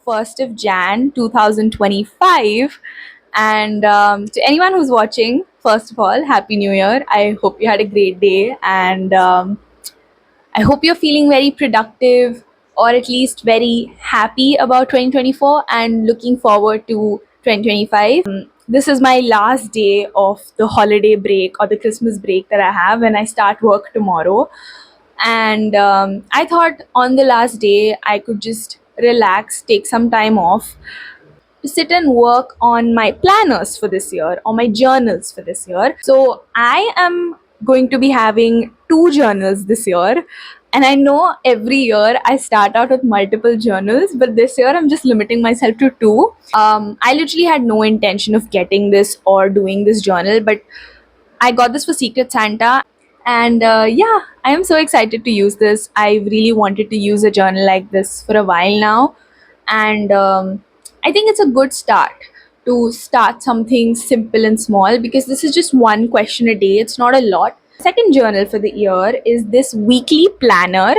1st of Jan 2025. And to anyone who's watching, first of all, Happy New Year. I hope you had a great day, and I hope you're feeling very productive or at least very happy about 2024 and looking forward to 2025. This is my last day of the holiday break or the Christmas break that I have, and I start work tomorrow. And I thought on the last day I could just relax, take some time off to sit and work on my planners for this year or my journals for this year. So I am going to be having two journals this year. And I know every year I start out with multiple journals, but this year I'm just limiting myself to two. I literally had no intention of getting this or doing this journal, but I got this for Secret Santa. And yeah, I am so excited to use this. I really wanted to use a journal like this for a while now. And I think it's a good start to start something simple and small because this is just one question a day, it's not a lot. Second journal for the year is this weekly planner.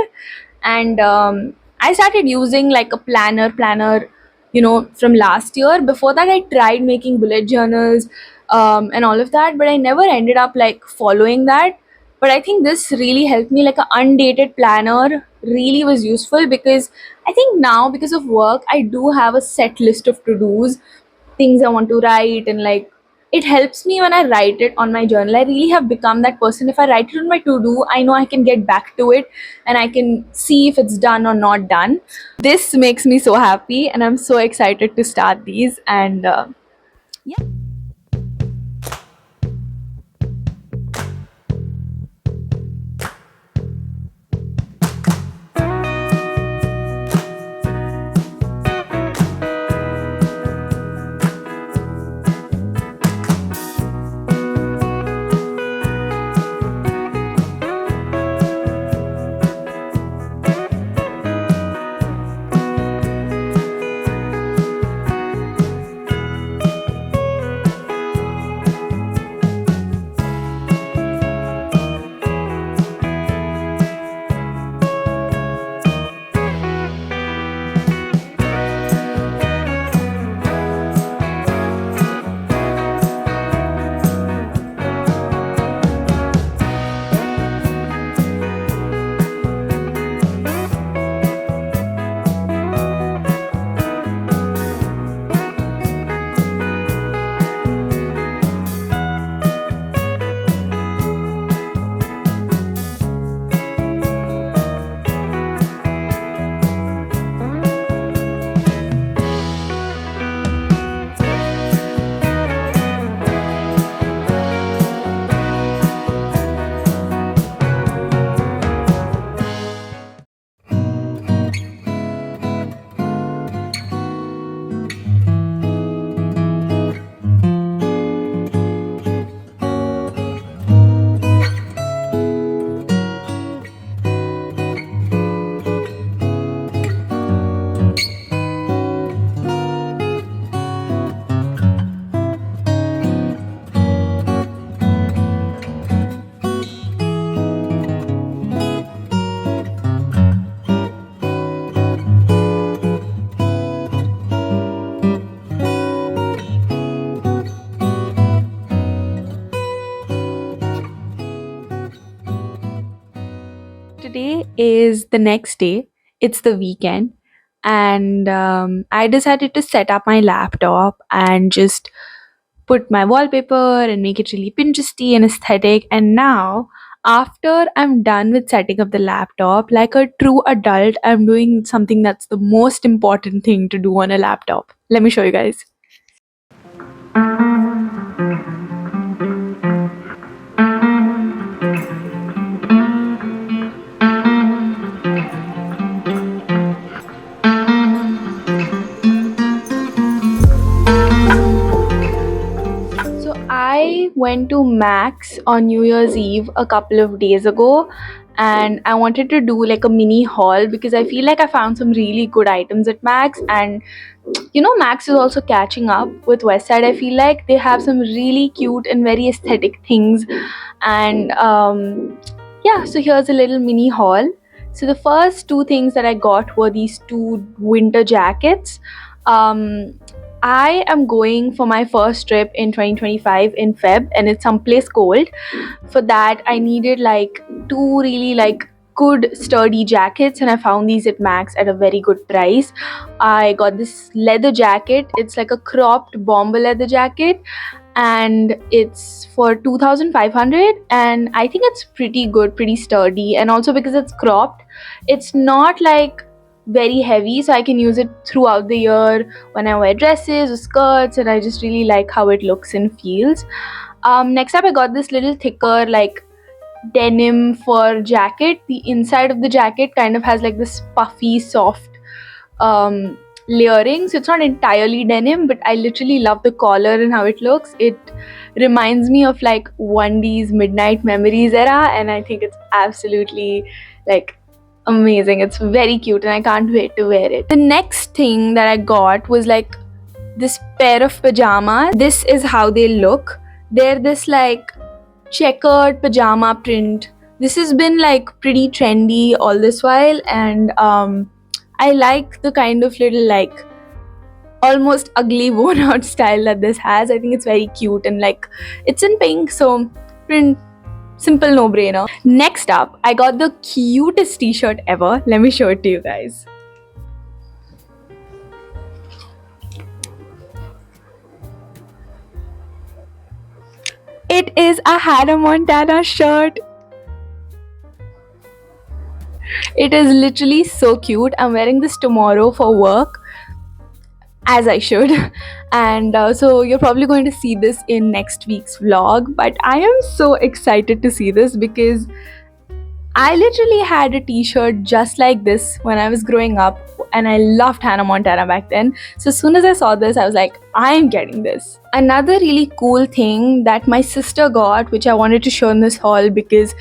And I started using like a planner from last year. Before that I tried making bullet journals and all of that, but I never ended up like following that. But I think this really helped me. Like, a undated planner really was useful because I think now, because of work, I do have a set list of to dos, things I want to write, and like it helps me when I write it on my journal. I really have become that person. If I write it on my to do, I know I can get back to it and I can see if it's done or not done. This makes me so happy, and I'm so excited to start these. And yeah. Today is the next day. It's the weekend, and I decided to set up my laptop and just put my wallpaper and make it really Pinteresty and aesthetic. And now, after I'm done with setting up the laptop, like a true adult, I'm doing something that's the most important thing to do on a laptop. Let me show you guys. So I went to Max on New Year's Eve a couple of days ago, and I wanted to do like a mini haul because I feel like I found some really good items at Max. And Max is also catching up with Westside. I feel like they have some really cute and very aesthetic things. And yeah, so here's a little mini haul. So the first two things that I got were these two winter jackets. Um, I am going for my first trip in 2025 in Feb, and it's someplace cold. For that, I needed like two really like good sturdy jackets, and I found these at Max at a very good price. I got this leather jacket. It's like a cropped bomber leather jacket, and it's for 2500, and I think it's pretty good, pretty sturdy, and also because it's cropped, it's not like very heavy, so I can use it throughout the year when I wear dresses or skirts, and I just really like how it looks and feels. Next up, I got this little thicker like denim fur jacket. The inside of the jacket kind of has like this puffy soft um layering, so it's not entirely denim, but I literally love the collar and how it looks. It reminds me of like 1D's Midnight Memories era, and I think it's absolutely like amazing. It's very cute and I can't wait to wear it. The next thing that I got was like this pair of pajamas. This is how they look. They're this like checkered pajama print. This has been like pretty trendy all this while, and I like the kind of little like almost ugly worn out style that this has. I think it's very cute, and like it's in pink, so print simple no brainer. Next up, I got the cutest t-shirt ever. Let me show it to you guys. It is a Hannah Montana shirt. It is literally so cute. I'm wearing this tomorrow for work, as I should. And so you're probably going to see this in next week's vlog. But I am so excited to see this because I literally had a t-shirt just like this when I was growing up, and I loved Hannah Montana back then. So as soon as I saw this, I was like, I'm getting this. Another really cool thing that my sister got, which I wanted to show in this haul because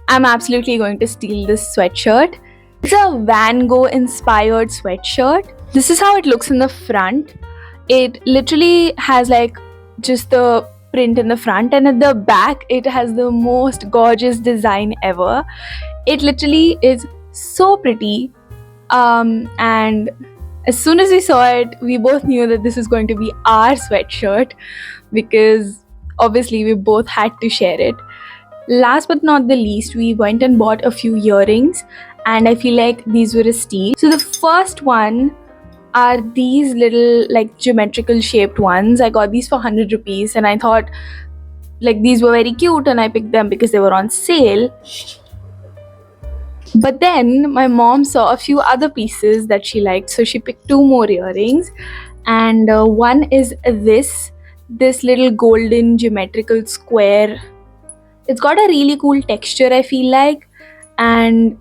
I'm absolutely going to steal this sweatshirt. It's a Van Gogh inspired sweatshirt. This is how it looks in the front. It literally has like just the print in the front, and at the back it has the most gorgeous design ever. It literally is so pretty. And as soon as we saw it, we both knew that this is going to be our sweatshirt because obviously we both had to share it. Last but not the least, we went and bought a few earrings, and I feel like these were a steal. So the first one are these little like geometrical shaped ones. I got these for 100 rupees, and I thought like these were very cute, and I picked them because they were on sale. But then my mom saw a few other pieces that she liked, so she picked two more earrings, and one is this little golden geometrical square. It's got a really cool texture, I feel like, and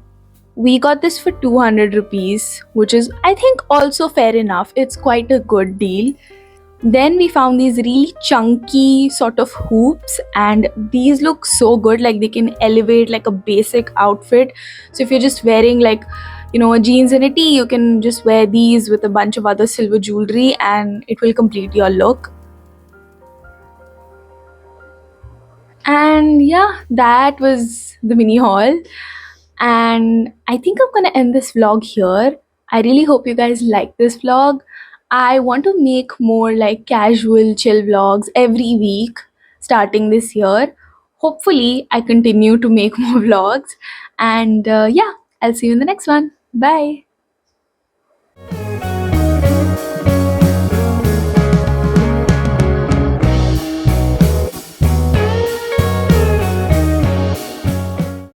we got this for 200 rupees, which is I think also fair enough. It's quite a good deal. Then we found these really chunky sort of hoops, and these look so good, like they can elevate like a basic outfit. So if you're just wearing like, you know, a jeans and a tee, you can just wear these with a bunch of other silver jewelry and it will complete your look. And yeah, that was the mini haul. And I think I'm gonna end this vlog here. I really hope you guys like this vlog. I want to make more like casual chill vlogs every week starting this year. Hopefully I continue to make more vlogs, and yeah, I'll see you in the next one. Bye.